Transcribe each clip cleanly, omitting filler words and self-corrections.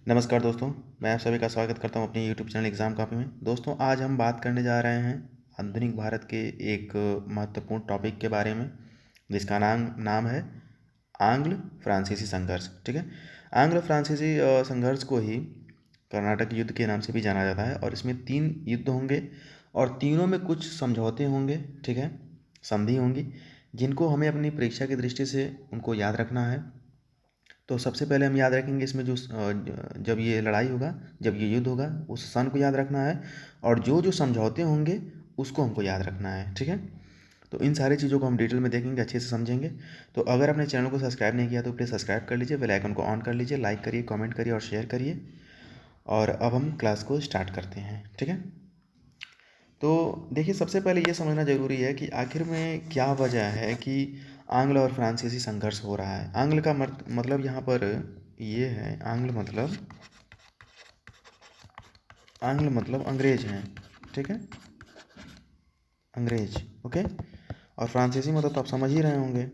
नमस्कार दोस्तों, मैं आप सभी का स्वागत करता हूं अपने यूट्यूब चैनल एग्ज़ाम कॉपी में। दोस्तों, आज हम बात करने जा रहे हैं आधुनिक भारत के एक महत्वपूर्ण टॉपिक के बारे में, जिसका नाम है आंग्ल फ्रांसीसी संघर्ष। ठीक है, आंग्ल फ्रांसीसी संघर्ष को ही कर्नाटक युद्ध के नाम से भी जाना जाता है और इसमें 3 युद्ध होंगे और तीनों में कुछ समझौते होंगे। ठीक है, संधि होंगी, जिनको हमें अपनी परीक्षा की दृष्टि से उनको याद रखना है। तो सबसे पहले हम याद रखेंगे इसमें जब ये लड़ाई होगा, जब ये युद्ध होगा, उस सन को याद रखना है और जो जो समझौते होंगे उसको हमको याद रखना है। ठीक है, तो इन सारी चीज़ों को हम डिटेल में देखेंगे, अच्छे से समझेंगे। तो अगर आपने चैनल को सब्सक्राइब नहीं किया तो प्लीज़ सब्सक्राइब कर लीजिए, बेल आइकन को ऑन कर लीजिए, लाइक करिए, कमेंट करिए और शेयर करिए। और अब हम क्लास को स्टार्ट करते हैं। ठीक है, तो देखिए, सबसे पहले ये समझना ज़रूरी है कि आखिर में क्या वजह है कि आंग्ल और फ्रांसीसी संघर्ष हो रहा है। आंग्ल का मतलब यहाँ पर ये है, आंग्ल मतलब अंग्रेज हैं। ठीक है, अंग्रेज। ओके, और फ्रांसीसी मतलब तो आप समझ ही रहे होंगे,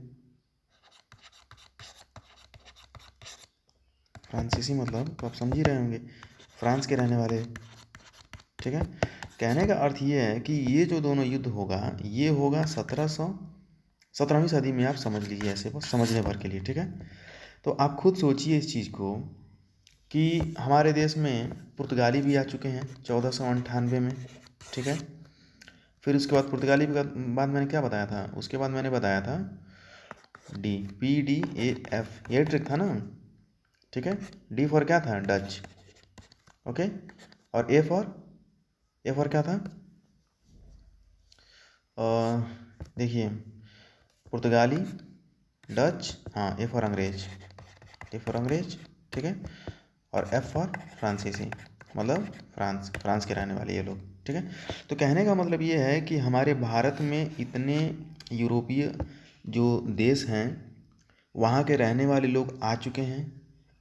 फ्रांसीसी मतलब तो आप समझ ही रहे होंगे, फ्रांस के रहने वाले। ठीक है, कहने का अर्थ ये है कि ये जो दोनों युद्ध होगा, ये होगा 17वीं सदी में। आप समझ लीजिए, ऐसे बस समझने भर के लिए। ठीक है, तो आप खुद सोचिए इस चीज़ को कि हमारे देश में पुर्तगाली भी आ चुके हैं 1498 में। ठीक है, फिर उसके बाद पुर्तगाली के बाद मैंने क्या बताया था, उसके बाद मैंने बताया था PDAF, ये ट्रिक था ना। ठीक है, डी फॉर क्या था, डच। ओके, और ए फॉर क्या था, देखिए, पुर्तगाली, डच, हाँ, ए फॉर अंग्रेज, ए फॉर अंग्रेज। ठीक है, और एफ फॉर फ्रांसीसी, मतलब फ्रांस के रहने वाले ये लोग। ठीक है, तो कहने का मतलब ये है कि हमारे भारत में इतने यूरोपीय जो देश हैं, वहाँ के रहने वाले लोग आ चुके हैं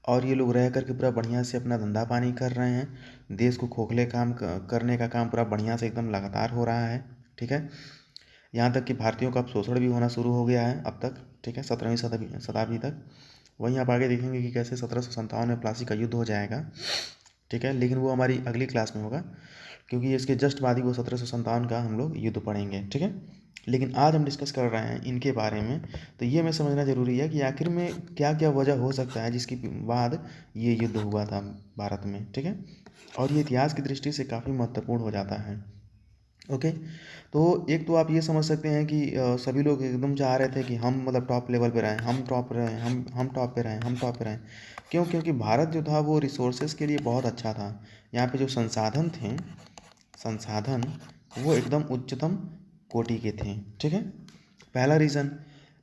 और ये लोग रह करके पूरा बढ़िया से अपना धंधा पानी कर रहे हैं। देश को खोखले करने का काम पूरा बढ़िया से एकदम लगातार हो रहा है। ठीक है, यहाँ तक कि भारतीयों का अब शोषण भी होना शुरू हो गया है अब तक। ठीक है, 17वीं शताब्दी तक। वहीं आप आगे देखेंगे कि कैसे 1757 में प्लासी का युद्ध हो जाएगा। ठीक है, लेकिन वो हमारी अगली क्लास में होगा, क्योंकि इसके जस्ट बाद ही वो 1757 का हम लोग युद्ध पढ़ेंगे। ठीक है, लेकिन आज हम डिस्कस कर रहे हैं इनके बारे में। तो ये हमें समझना ज़रूरी है कि आखिर में क्या क्या वजह हो सकता है जिसके बाद ये युद्ध हुआ था भारत में। ठीक है, और ये इतिहास की दृष्टि से काफ़ी महत्वपूर्ण हो जाता है। ओके, तो एक तो आप ये समझ सकते हैं कि सभी लोग एकदम चाह रहे थे कि हम मतलब टॉप लेवल पे रहें, हम टॉप रहें, हम टॉप पे रहें, हम टॉप पे रहें। क्यों? क्योंकि भारत जो था वो रिसोर्सेज के लिए बहुत अच्छा था। यहाँ पे जो संसाधन थे, संसाधन वो एकदम उच्चतम कोटि के थे। ठीक है, पहला रीज़न।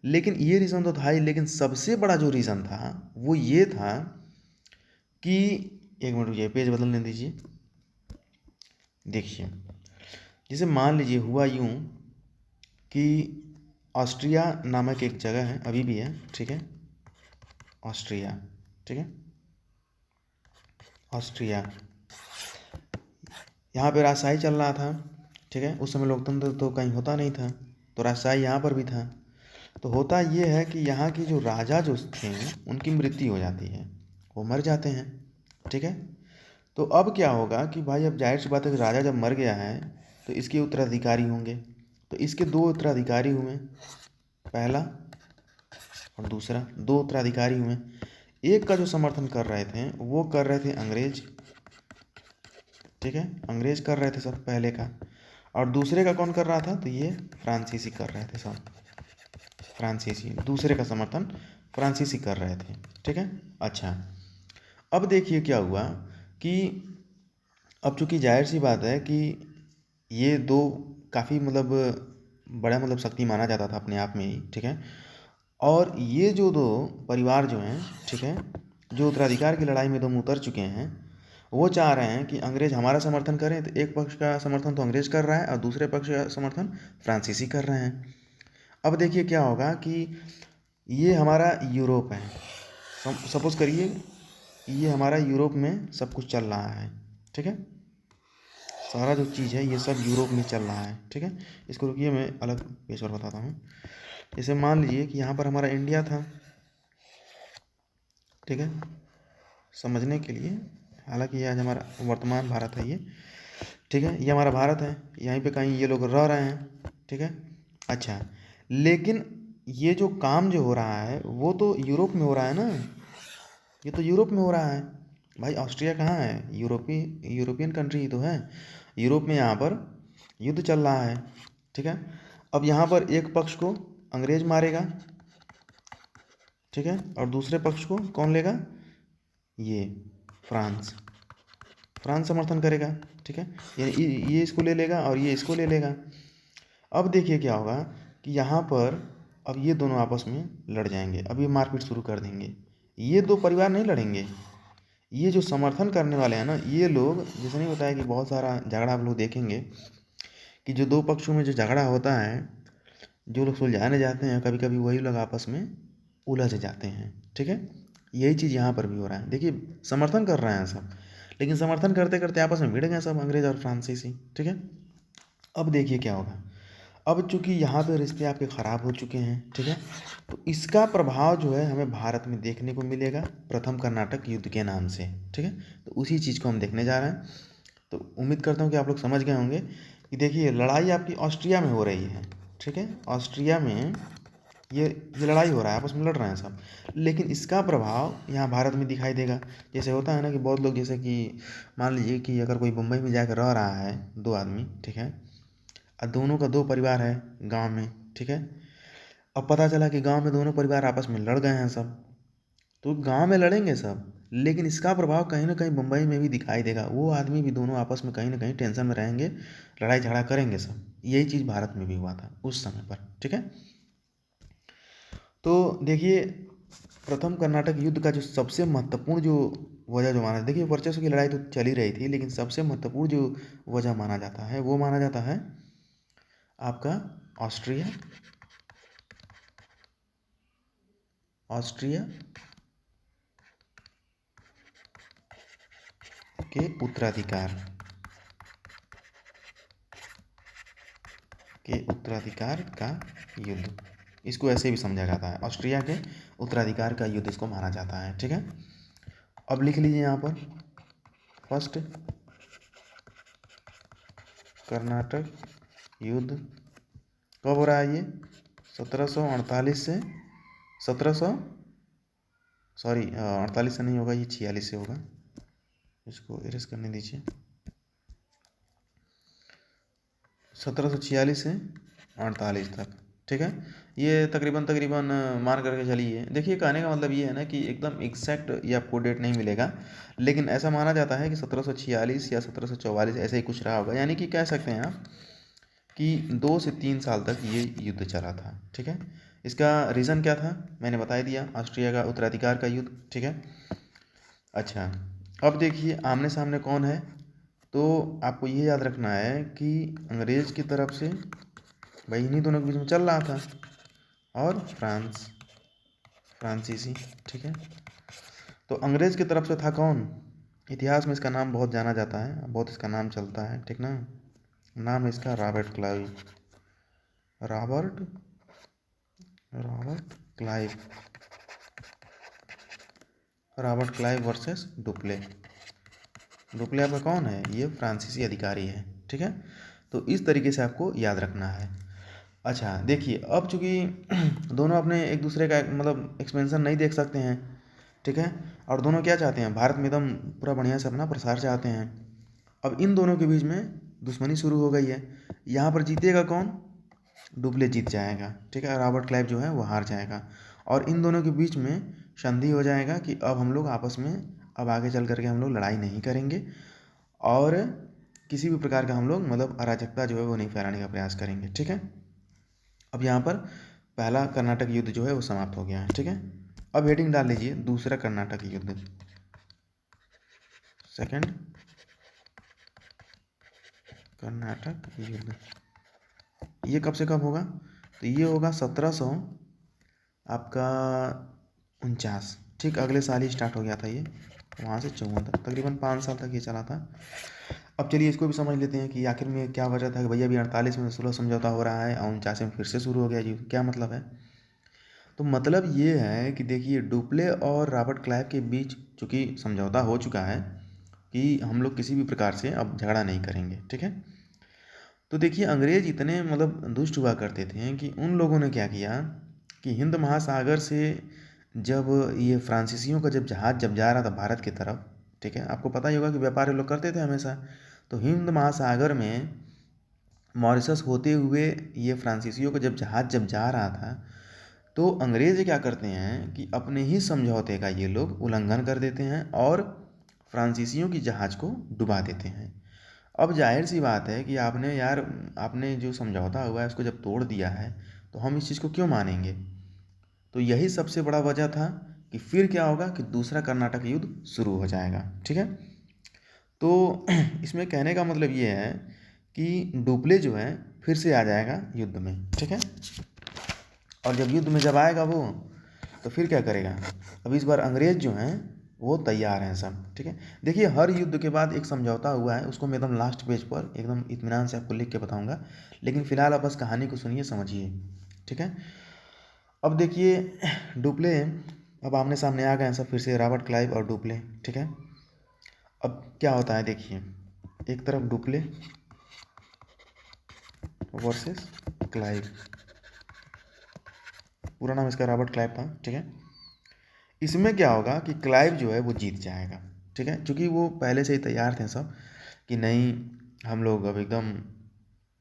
लेकिन ये रीज़न तो था ही, लेकिन सबसे बड़ा जो रीज़न था वो ये था कि, एक मिनट रुकिए, पेज बदलने दीजिए। देखिए, जैसे मान लीजिए हुआ यूँ कि ऑस्ट्रिया नामक एक जगह है, अभी भी है। ठीक है, ऑस्ट्रिया। ठीक है, ऑस्ट्रिया, यहाँ पे राजशाही चल रहा था। ठीक है, उस समय लोकतंत्र तो कहीं होता नहीं था, तो राजशाही यहाँ पर भी था। तो होता ये है कि यहाँ की जो राजा जो थे उनकी मृत्यु हो जाती है, वो मर जाते हैं। ठीक है, तो अब क्या होगा कि भाई, अब जाहिर सी बात है कि राजा जब मर गया है तो इसके उत्तराधिकारी होंगे। तो इसके 2 उत्तराधिकारी हुए, पहला और दूसरा, 2 उत्तराधिकारी हुए। एक का जो समर्थन कर रहे थे वो कर रहे थे अंग्रेज। ठीक है, अंग्रेज कर रहे थे सब, पहले का। और दूसरे का कौन कर रहा था, तो ये फ्रांसीसी कर रहे थे सब, फ्रांसीसी। दूसरे का समर्थन फ्रांसीसी कर रहे थे। ठीक है, अच्छा, अब देखिए क्या हुआ कि अब चूंकि जाहिर सी बात है कि ये दो काफ़ी मतलब बड़ा मतलब शक्ति माना जाता था अपने आप में ही। ठीक है, और ये जो दो परिवार जो हैं, ठीक है, जो उत्तराधिकार की लड़ाई में दम उतर चुके हैं, वो चाह रहे हैं कि अंग्रेज हमारा समर्थन करें। तो एक पक्ष का समर्थन तो अंग्रेज कर रहा है और दूसरे पक्ष का समर्थन फ्रांसीसी कर रहे हैं। अब देखिए क्या होगा कि ये हमारा यूरोप है, सपोज करिए ये हमारा यूरोप में सब कुछ चल रहा है। ठीक है, सारा जो चीज़ है ये सब यूरोप में चल रहा है। ठीक है, इसको रुकिए, मैं अलग पेज पर बताता हूँ। जैसे मान लीजिए कि यहाँ पर हमारा इंडिया था। ठीक है, समझने के लिए हालांकि ये आज हमारा वर्तमान भारत है ये, ठीक है, ये हमारा भारत है, यहीं पे कहीं ये लोग रह रहे हैं, ठीक है। अच्छा, लेकिन ये जो काम जो हो रहा है वो तो यूरोप में हो रहा है ना, ये तो यूरोप में हो रहा है भाई। ऑस्ट्रिया कहाँ है? यूरोपियन कंट्री ही तो है। यूरोप में यहाँ पर युद्ध चल रहा है, ठीक है। अब यहाँ पर एक पक्ष को अंग्रेज मारेगा, ठीक है, और दूसरे पक्ष को कौन लेगा? ये फ्रांस, फ्रांस समर्थन करेगा, ठीक है। ये इसको ले लेगा और ये इसको ले लेगा। अब देखिए क्या होगा कि यहाँ पर अब ये दोनों आपस में लड़ जाएंगे, अब ये मारपीट शुरू कर देंगे। ये दो परिवार नहीं लड़ेंगे, ये जो समर्थन करने वाले हैं ना, ये लोग, जैसे नहीं बताया कि बहुत सारा झगड़ा आप लोग देखेंगे कि जो दो पक्षों में जो झगड़ा होता है, जो लोग सुलझाने जाते हैं कभी कभी वही लोग आपस में उलझ जाते हैं, ठीक है। यही चीज़ यहाँ पर भी हो रहा है। देखिए, समर्थन कर रहे हैं सब, लेकिन समर्थन करते करते आपस में भिड़ गए सब, अंग्रेज और फ्रांसीसी, ठीक है। अब देखिए क्या होगा, अब चूंकि यहाँ पे रिश्ते आपके ख़राब हो चुके हैं, ठीक है, तो इसका प्रभाव जो है हमें भारत में देखने को मिलेगा प्रथम कर्नाटक युद्ध के नाम से, ठीक है। तो उसी चीज़ को हम देखने जा रहे हैं। तो उम्मीद करता हूँ कि आप लोग समझ गए होंगे कि देखिए लड़ाई आपकी ऑस्ट्रिया में हो रही है, ठीक है। ऑस्ट्रिया में ये लड़ाई हो रहा है, आपस में लड़ रहे हैं सब, लेकिन इसका प्रभाव यहाँ भारत में दिखाई देगा। जैसे होता है ना कि बहुत लोग, जैसे कि मान लीजिए कि अगर कोई मुंबई में जाकर रह रहा है दो आदमी, ठीक है, और दोनों का दो परिवार है गांव में, ठीक है। अब पता चला कि गांव में दोनों परिवार आपस में लड़ गए हैं सब, तो गांव में लड़ेंगे सब, लेकिन इसका प्रभाव कहीं ना कहीं मुंबई में भी दिखाई देगा। वो आदमी भी दोनों आपस में कहीं ना कहीं टेंशन में रहेंगे, लड़ाई झगड़ा करेंगे सब। यही चीज़ भारत में भी हुआ था उस समय पर, ठीक है। तो देखिए, प्रथम कर्नाटक युद्ध का जो सबसे महत्वपूर्ण जो वजह जो माना, देखिए वर्चस्व की लड़ाई तो चल ही रही थी, लेकिन सबसे महत्वपूर्ण जो वजह माना जाता है वो माना जाता है आपका ऑस्ट्रिया, ऑस्ट्रिया के उत्तराधिकार का युद्ध, इसको ऐसे भी समझा जाता है, ऑस्ट्रिया के उत्तराधिकार का युद्ध इसको माना जाता है, ठीक है। अब लिख लीजिए यहाँ पर, फर्स्ट कर्नाटक युद्ध कब हो रहा है? ये 1748 से 1700, सॉरी 48 से नहीं होगा, ये 46 से होगा, इसको इरेज करने दीजिए। 1746 से 48 तक, ठीक है। ये तकरीबन तकरीबन मान करके चलिए। देखिए, कहने का मतलब ये है ना कि एकदम एग्जैक्ट ये आपको डेट नहीं मिलेगा, लेकिन ऐसा माना जाता है कि 1746 या 1744 ऐसे ही कुछ रहा होगा। यानी कि कह सकते हैं आप कि 2 से 3 साल तक ये युद्ध चला था, ठीक है। इसका रीज़न क्या था मैंने बता ही दिया, ऑस्ट्रिया का उत्तराधिकार का युद्ध, ठीक है। अच्छा, अब देखिए आमने सामने कौन है, तो आपको ये याद रखना है कि अंग्रेज़ की तरफ से भाई इन्हीं दोनों के बीच में चल रहा था, और फ्रांसीसी, ठीक है। तो अंग्रेज़ की तरफ से था कौन? इतिहास में इसका नाम बहुत जाना जाता है, बहुत इसका नाम चलता है, ठीक ना। नाम है इसका Robert Clive, Robert Robert Clive Robert Clive versus Dupleix. Dupleix आपका कौन है? ये फ्रांसीसी अधिकारी है, ठीक है। तो इस तरीके से आपको याद रखना है। अच्छा देखिए, अब चूंकि दोनों अपने एक दूसरे का मतलब एक्सपेंशन नहीं देख सकते हैं, ठीक है, और दोनों क्या चाहते हैं, भारत में एकदम पूरा बढ़िया से अपना प्रसार चाहते हैं। अब इन दोनों के बीच में दुश्मनी शुरू हो गई है। यहाँ पर जीतेगा कौन? डुप्ले जीत जाएगा, ठीक है, रॉबर्ट क्लाइव जो है वो हार जाएगा, और इन दोनों के बीच में संधि हो जाएगा कि अब हम लोग आपस में, अब आगे चल करके हम लोग लड़ाई नहीं करेंगे, और किसी भी प्रकार का हम लोग मतलब अराजकता जो है वो नहीं फैलाने का प्रयास करेंगे, ठीक है। अब यहाँ पर पहला कर्नाटक युद्ध जो है वो समाप्त हो गया है, ठीक है। अब हेडिंग डाल लीजिए दूसरा कर्नाटक युद्ध, सेकंड कर्नाटक युद्ध। ये कब से कब होगा? तो ये होगा 1700 आपका 49, ठीक, अगले साल ही स्टार्ट हो गया था ये, वहाँ से 54 तक, तकरीबन 5 साल तक ये चला था। अब चलिए इसको भी समझ लेते हैं कि आखिर में क्या वजह था कि भैया अभी 48 में सुलह समझौता हो रहा है और 49 में फिर से शुरू हो गया जी, क्या मतलब है? तो मतलब ये है कि देखिए डुप्ले और रॉबर्ट क्लाइव के बीच चूँकि समझौता हो चुका है, कि हम लोग किसी भी प्रकार से अब झगड़ा नहीं करेंगे, ठीक है। तो देखिए अंग्रेज इतने मतलब दुष्ट हुआ करते थे कि उन लोगों ने क्या किया कि हिंद महासागर से जब ये फ्रांसीसियों का जब जहाज़ जब जा रहा था भारत की तरफ, ठीक है, आपको पता ही होगा कि व्यापार ये लोग करते थे हमेशा, तो हिंद महासागर में मॉरिशस होते हुए ये फ्रांसीसियों का जब जहाज़ जब जा रहा था, तो अंग्रेज क्या करते हैं कि अपने ही समझौते का ये लोग उल्लंघन कर देते हैं और फ्रांसीसियों की जहाज़ को डुबा देते हैं। अब जाहिर सी बात है कि आपने यार आपने जो समझौता हुआ है उसको जब तोड़ दिया है तो हम इस चीज़ को क्यों मानेंगे। तो यही सबसे बड़ा वजह था कि फिर क्या होगा कि दूसरा कर्नाटक युद्ध शुरू हो जाएगा, ठीक है। तो इसमें कहने का मतलब ये है कि डुप्ले जो है फिर से आ जाएगा युद्ध में, ठीक है। और जब युद्ध में जब आएगा वो, तो फिर क्या करेगा, अब इस बार अंग्रेज जो हैं वो तैयार हैं सब, ठीक है। देखिए हर युद्ध के बाद एक समझौता हुआ है, उसको मैं एकदम लास्ट पेज पर एकदम इत्मीनान से आपको लिख के बताऊंगा, लेकिन फिलहाल आप बस कहानी को सुनिए समझिए, ठीक है। अब देखिए डुप्ले अब आमने सामने आ गए हैं सब फिर से, रॉबर्ट क्लाइव और डुप्ले, ठीक है। अब क्या होता है देखिए, एक तरफ डुप्ले वर्सेस क्लाइव, पूरा नाम इसका रॉबर्ट क्लाइव था, ठीक है। इसमें क्या होगा कि क्लाइव जो है वो जीत जाएगा, ठीक है, क्योंकि वो पहले से ही तैयार थे सब कि नहीं हम लोग अब एकदम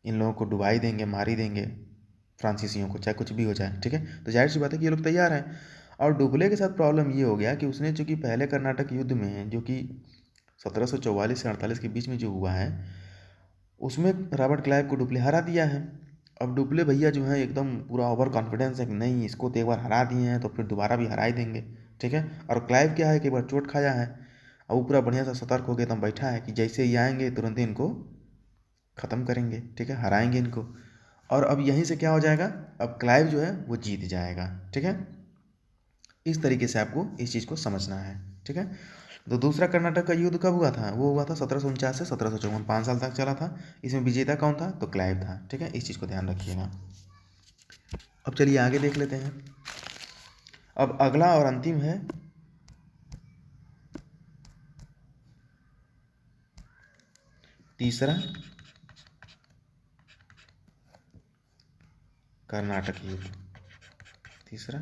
इन लोगों को डुबा ही देंगे, मार ही देंगे फ्रांसीसियों को, चाहे कुछ भी हो जाए, ठीक है। तो जाहिर सी बात है कि ये लोग तैयार हैं। और डुप्ले के साथ प्रॉब्लम ये हो गया कि उसने चूंकि पहले कर्नाटक युद्ध में जो कि 1744 से 48 के बीच में जो हुआ है उसमें रॉबर्ट क्लाइव को डुप्ले हरा दिया है। अब डुप्ले भैया जो है एकदम पूरा ओवर कॉन्फिडेंस है कि नहीं इसको तो एक बार हरा दिए हैं तो फिर दोबारा भी हरा ही देंगे, ठीक है। और क्लाइव क्या है कि एक बार चोट खाया है, अब वो पूरा बढ़िया सा सतर्क हो गया एकदम बैठा है कि जैसे ही आएंगे तुरंत ही इनको ख़त्म करेंगे, ठीक है, हराएंगे इनको। और अब यहीं से क्या हो जाएगा, अब क्लाइव जो है वो जीत जाएगा, ठीक है। इस तरीके से आपको इस चीज़ को समझना है, ठीक है। तो दूसरा कर्नाटक का युद्ध कब हुआ था, वो हुआ था 1749 से 1754, 5 साल तक चला था। इसमें विजेता कौन था, तो क्लाइव था, ठीक है। इस चीज़ को ध्यान रखिएगा। अब चलिए आगे देख लेते हैं। अब अगला और अंतिम है तीसरा कर्नाटक युद्ध, तीसरा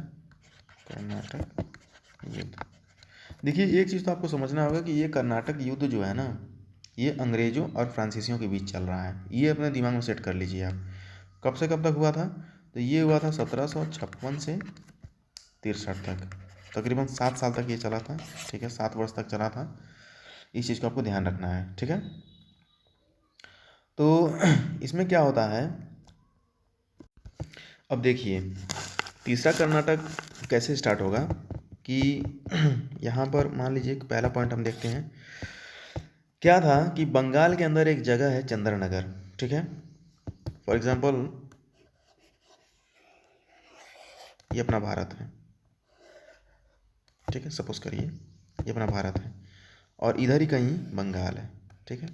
कर्नाटक युद्ध। देखिए एक चीज़ तो आपको समझना होगा कि ये कर्नाटक युद्ध जो है ना, ये अंग्रेज़ों और फ्रांसीसियों के बीच चल रहा है, ये अपने दिमाग में सेट कर लीजिए आप। कब से कब तक हुआ था, तो ये हुआ था 1756 से 63 तक, तकरीबन 7 साल तक ये चला था, ठीक है, 7 वर्ष तक चला था। इस चीज़ को आपको ध्यान रखना है, ठीक है। तो इसमें क्या होता है, अब देखिए तीसरा कर्नाटक कैसे स्टार्ट होगा कि यहाँ पर मान लीजिए कि पहला पॉइंट हम देखते हैं। क्या था कि बंगाल के अंदर एक जगह है चंद्रनगर, ठीक है। फॉर एग्जांपल ये अपना भारत है, ठीक है, सपोज करिए ये अपना भारत है और इधर ही कहीं बंगाल है, ठीक है।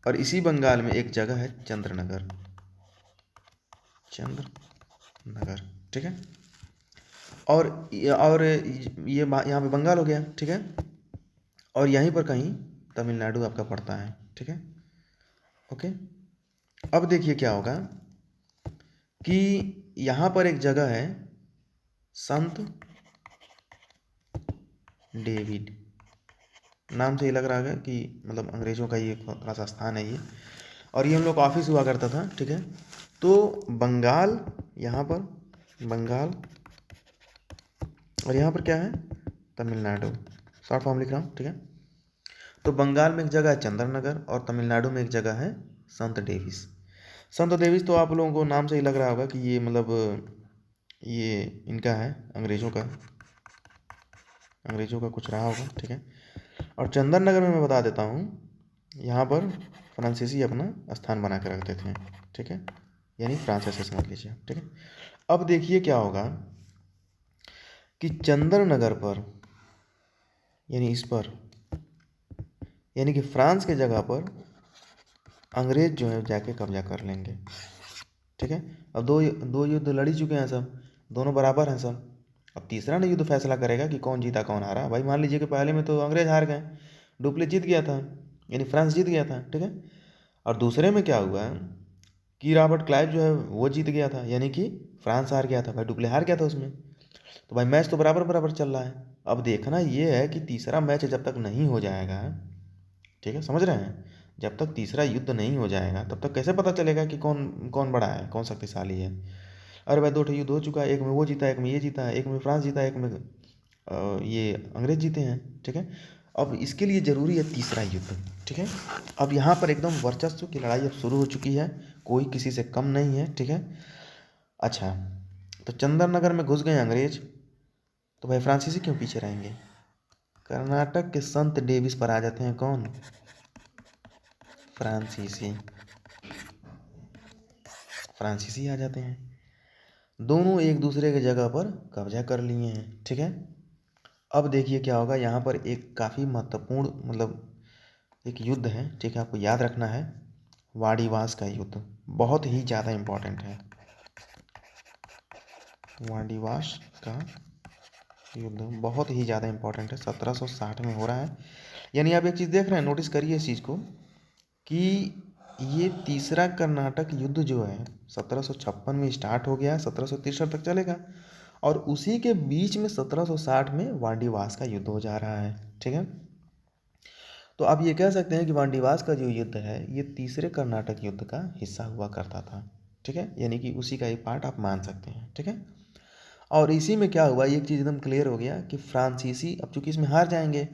और इसी बंगाल में एक जगह है चंद्रनगर, चंद्रनगर, ठीक है। और ये यहाँ पे बंगाल हो गया, ठीक है। और यहीं पर कहीं तमिलनाडु आपका पड़ता है, ठीक है, ओके। अब देखिए क्या होगा कि यहाँ पर एक जगह है संत डेविड, नाम से ही लग रहा है कि मतलब अंग्रेज़ों का ये थोड़ा सा स्थान है ये, और ये हम लोग का ऑफिस हुआ करता था, ठीक है। तो बंगाल यहाँ पर, बंगाल और यहाँ पर क्या है तमिलनाडु, शॉर्ट फॉर्म लिख रहा हूँ, ठीक है। तो बंगाल में एक जगह है चंद्रनगर और तमिलनाडु में एक जगह है संत डेविस। संत डेविस तो आप लोगों को नाम से ही लग रहा होगा कि ये मतलब ये इनका है अंग्रेज़ों का कुछ रहा होगा, ठीक है। और चंदननगर में मैं बता देता हूँ, यहाँ पर फ्रांसीसी अपना स्थान बना के रखते थे, ठीक है, यानी फ्रांस ऐसे समझ लीजिए, ठीक है। अब देखिए क्या होगा कि चंदननगर पर यानी इस पर यानी कि फ्रांस के जगह पर अंग्रेज जो है जाके कब्जा कर लेंगे, ठीक है। अब दो दो युद्ध लड़ ही चुके हैं सब, दोनों बराबर हैं सब। अब तीसरा ना युद्ध फैसला करेगा कि कौन जीता कौन हारा। भाई मान लीजिए कि पहले में तो अंग्रेज हार गए, डुप्ले जीत गया था, यानी फ्रांस जीत गया था, ठीक है। और दूसरे में क्या हुआ कि रॉबर्ट क्लाइव जो है वो जीत गया था, यानी कि फ्रांस हार गया था, भाई डुप्ले हार गया था उसमें। तो भाई मैच तो बराबर बराबर चल रहा है। अब देखना ये है कि तीसरा मैच जब तक नहीं हो जाएगा, ठीक है, समझ रहे हैं, जब तक तीसरा युद्ध नहीं हो जाएगा तब तक कैसे पता चलेगा कि कौन कौन बड़ा है, कौन शक्तिशाली है। अरे भाई 2 युद्ध हो चुका है, एक में वो जीता, एक में ये जीता, एक में फ्रांस जीता, एक में ये अंग्रेज जीते हैं, ठीक है। अब इसके लिए ज़रूरी है तीसरा युद्ध, ठीक है। अब यहाँ पर एकदम वर्चस्व की लड़ाई अब शुरू हो चुकी है, कोई किसी से कम नहीं है, ठीक है। अच्छा, तो चंदन नगर में घुस गए अंग्रेज, तो भाई फ्रांसीसी क्यों पीछे रहेंगे। कर्नाटक के संत डेविस पर आ जाते हैं, कौन, फ्रांसीसी, फ्रांसीसी आ जाते हैं। दोनों एक दूसरे की जगह पर कब्जा कर लिए हैं, ठीक है। अब देखिए क्या होगा, यहाँ पर एक काफ़ी महत्वपूर्ण मतलब एक युद्ध है, ठीक है, आपको याद रखना है। वाड़ीवास का युद्ध बहुत ही ज़्यादा इम्पोर्टेंट है। वाड़ीवास का युद्ध बहुत ही ज़्यादा इम्पोर्टेंट है, 1760 में हो रहा है। यानी आप एक चीज़ देख रहे हैं, नोटिस करिए इस चीज़ को कि ये तीसरा कर्नाटक युद्ध जो है 1756 में स्टार्ट हो गया, 1763 तक चलेगा, और उसी के बीच में 1760 में वांडीवास का युद्ध हो जा रहा है, ठीक है। तो आप ये कह सकते हैं कि वांडीवास का जो युद्ध है ये तीसरे कर्नाटक युद्ध का हिस्सा हुआ करता था, ठीक है, यानी कि उसी का एक पार्ट आप मान सकते हैं, ठीक है। और इसी में क्या हुआ, एक चीज़ एकदम क्लियर हो गया कि फ्रांसीसी अब चूंकि इसमें हार जाएंगे,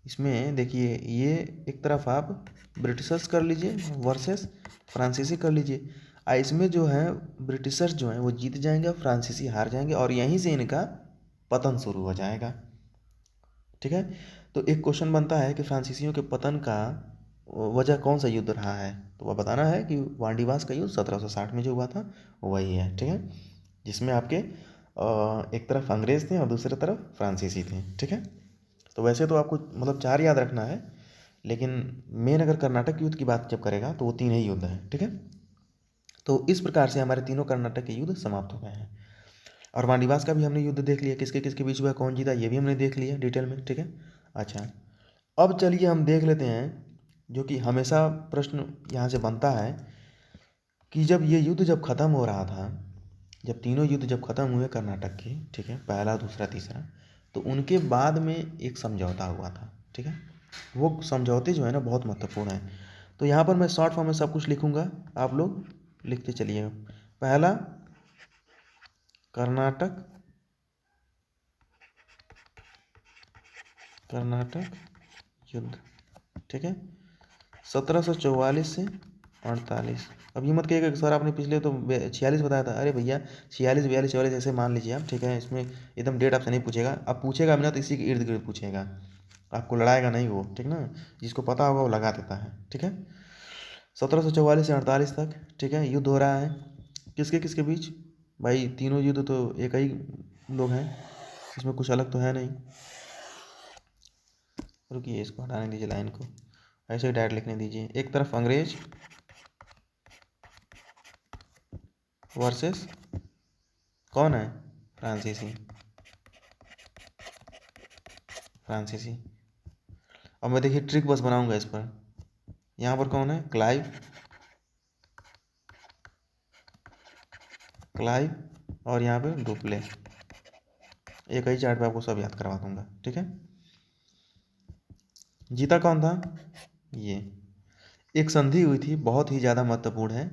इसमें देखिए ये एक तरफ आप ब्रिटिशर्स कर लीजिए वर्सेस फ्रांसीसी कर लीजिए, इसमें जो है ब्रिटिशर्स जो हैं वो जीत जाएंगे और फ्रांसीसी हार जाएंगे, और यहीं से इनका पतन शुरू हो जाएगा, ठीक है। तो एक क्वेश्चन बनता है कि फ्रांसीसियों के पतन का वजह कौन सा युद्ध रहा है, तो वह बताना है कि वांडीवास का युद्ध 1760 में जो हुआ था वही है, ठीक है, जिसमें आपके एक तरफ अंग्रेज थे और दूसरी तरफ फ्रांसीसी थे, ठीक है। तो वैसे तो आपको मतलब 4 याद रखना है, लेकिन मेन अगर कर्नाटक युद्ध की बात जब करेगा तो वो 3 ही युद्ध हैं, ठीक है। तो इस प्रकार से हमारे तीनों कर्नाटक के युद्ध समाप्त हो गए हैं, और वाणिवास का भी हमने युद्ध देख लिया, किसके किसके बीच हुआ, कौन जीता, ये भी हमने देख लिया डिटेल में, ठीक है। अच्छा, अब चलिए हम देख लेते हैं जो कि हमेशा प्रश्न यहाँ से बनता है कि जब ये युद्ध जब ख़त्म हो रहा था, जब तीनों युद्ध जब ख़त्म हुए कर्नाटक के, ठीक है, पहला दूसरा तीसरा, तो उनके बाद में एक समझौता हुआ था, ठीक है। वो समझौते जो है ना बहुत महत्वपूर्ण है। तो यहाँ पर मैं शॉर्ट फॉर्म में सब कुछ लिखूँगा, आप लोग लिखते चलिएगा। पहला कर्नाटक कर्नाटक युद्ध, ठीक है, 1744 से 48। अब ये मत कहिएगा कि सर आपने पिछले तो 46 बताया था, अरे भैया 46 42 44 ऐसे मान लीजिए आप, ठीक है। इसमें एकदम डेट आपसे नहीं पूछेगा, अब पूछेगा भी ना तो इसी के इर्द गिर्द पूछेगा, आपको लड़ाएगा नहीं वो, ठीक ना, जिसको पता होगा वो लगा देता है, ठीक है। 1744 से 48 तक, ठीक है, युद्ध हो रहा है, किसके किसके बीच, भाई तीनों युद्ध तो एक ही लोग हैं, इसमें कुछ अलग तो है नहीं। रुकिए इसको हटाने दीजिए लाइन को, ऐसे ही डायरेक्ट लिखने दीजिए। एक तरफ अंग्रेज वर्सेस कौन है, फ्रांसीसी, फ्रांसीसी। अब मैं देखिए ट्रिक बस बनाऊंगा इस पर, यहाँ पर कौन है, क्लाइव, क्लाइव और यहाँ पे डुप्ले, एक ही चार्ट पे आपको सब याद करवा दूंगा, ठीक है। जीता कौन था, ये एक संधि हुई थी बहुत ही ज़्यादा महत्वपूर्ण है,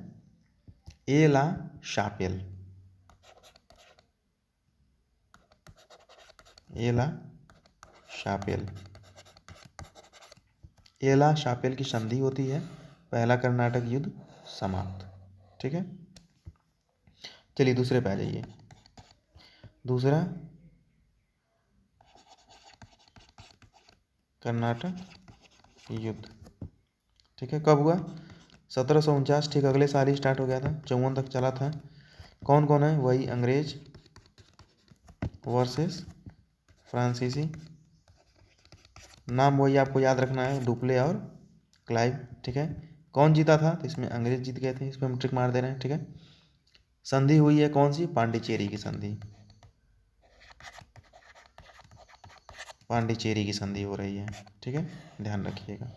एला शापेल, एला शापेल, एला शापेल की संधि होती है, पहला कर्नाटक युद्ध समाप्त, ठीक है। चलिए दूसरे पे आ जाइए। दूसरा कर्नाटक युद्ध, ठीक है, कब हुआ, 1749, ठीक अगले साल ही स्टार्ट हो गया था, 54 तक चला था। कौन कौन है, वही अंग्रेज वर्सेस फ्रांसीसी, नाम वही आपको याद रखना है, डुप्ले और क्लाइव, ठीक है। कौन जीता था, तो इसमें अंग्रेज जीत गए थे, इस पर हम ट्रिक मार दे रहे हैं, ठीक है। संधि हुई है कौन सी, पांडिचेरी की संधि, पांडिचेरी की संधि हो रही है, ठीक है, ध्यान रखिएगा।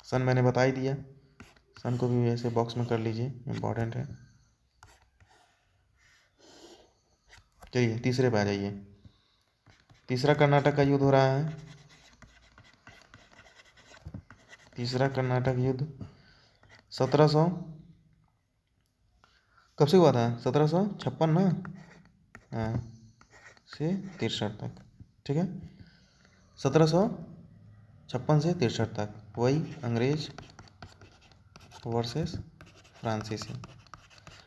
सन मैंने बता ही दिया, सन को भी ऐसे बॉक्स में कर लीजिए, इम्पोर्टेंट है। चलिए तीसरे पे आ जाइए। तीसरा कर्नाटक का युद्ध हो रहा है। तीसरा कर्नाटक युद्ध 1700 कब से हुआ था? 1756 ना, हाँ, से 63 तक, ठीक है, 1756 से 63 तक, वही अंग्रेज वर्सेस फ्रांसीसी।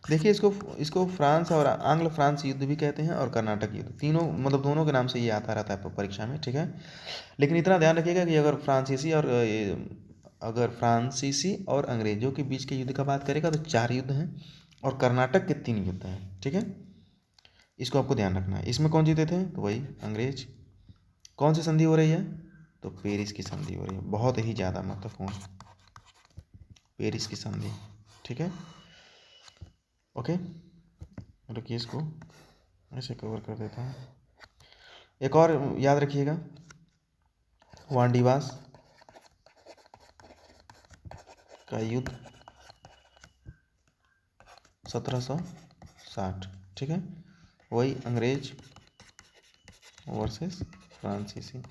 देखिए इसको फ्रांस और आंग्ल फ्रांस युद्ध भी कहते हैं और कर्नाटक युद्ध, तीनों मतलब दोनों के नाम से ये आता रहता है परीक्षा में, ठीक है। लेकिन इतना ध्यान रखिएगा कि अगर फ्रांसीसी और अंग्रेजों के बीच के युद्ध का बात करेगा तो 4 युद्ध हैं और कर्नाटक के 3 युद्ध हैं, ठीक है। इसको आपको ध्यान रखना है। इसमें कौन जीते थे? तो वही अंग्रेज। कौन सी संधि हो रही है? तो पेरिस की संधि हो रही है, बहुत ही ज़्यादा महत्वपूर्ण, पेरिस की संधि, ठीक है। ओके, रुकिए इसको ऐसे कवर कर देता हूँ। एक और याद रखिएगा, वांडीवास का युद्ध 1760, ठीक है, वही अंग्रेज वर्सेस फ्रांसीसी।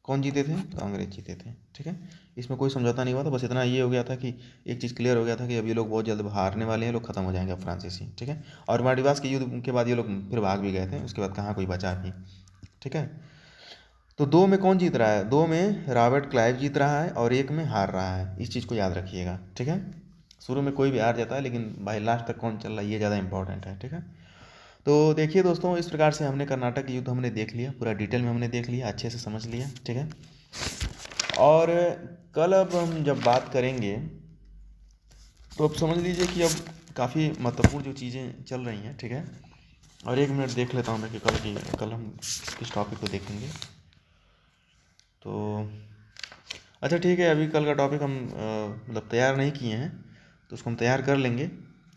कौन जीते थे? तो अंग्रेज जीते थे, ठीक है। इसमें कोई समझौता नहीं हुआ था, बस इतना ये हो गया था कि एक चीज़ क्लियर हो गया था कि अब ये लोग बहुत जल्द हारने वाले हैं, लोग खत्म हो जाएंगे अब फ्रांसीसी, ठीक है। और वांडीवास के युद्ध के बाद ये लोग फिर भाग भी गए थे, उसके बाद कहाँ कोई बचा भी, ठीक है। तो 2 में कौन जीत रहा है? 2 में रॉबर्ट क्लाइव जीत रहा है और 1 में हार रहा है, इस चीज़ को याद रखिएगा, ठीक है। शुरू में कोई भी हार जाता है, लेकिन भाई लास्ट तक कौन चल रहा है ये ज़्यादा इंपॉर्टेंट है, ठीक है। तो देखिए दोस्तों, इस प्रकार से हमने कर्नाटक युद्ध हमने देख लिया, पूरा डिटेल में हमने देख लिया, अच्छे से समझ लिया, ठीक है। और कल अब हम जब बात करेंगे तो अब समझ लीजिए कि अब काफ़ी महत्वपूर्ण जो चीज़ें चल रही हैं, ठीक है। और 1 मिनट देख लेता हूँ मैं कि कल हम किस टॉपिक को देखेंगे। तो अच्छा ठीक है, अभी कल का टॉपिक हम मतलब तैयार नहीं किए हैं, तो उसको हम तैयार कर लेंगे।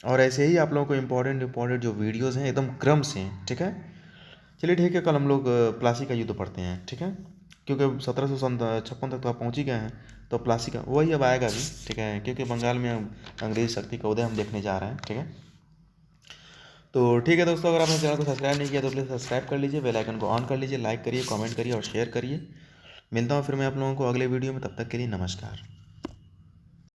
और ऐसे ही आप लोगों को इम्पोर्टेंट जो वीडियोज़ हैं एकदम क्रम से हैं, ठीक है। चलिए ठीक है, कल हम लोग प्लासी का युद्ध पढ़ते हैं, ठीक है, क्योंकि 1756 तक तो आप पहुँच ही गए हैं, तो प्लासी का वही अब आएगा भी, ठीक है, क्योंकि बंगाल में अंग्रेज शक्ति का उदय हम देखने जा रहे हैं, ठीक है। तो ठीक है दोस्तों, अगर आपने चैनल को सब्सक्राइब नहीं किया तो प्लीज़ सब्सक्राइब कर लीजिए, बेल आइकन को ऑन कर लीजिए, लाइक करिए, कमेंट करिए और शेयर करिए। मिलता हूँ फिर मैं आप लोगों को अगले वीडियो में, तब तक के लिए नमस्कार।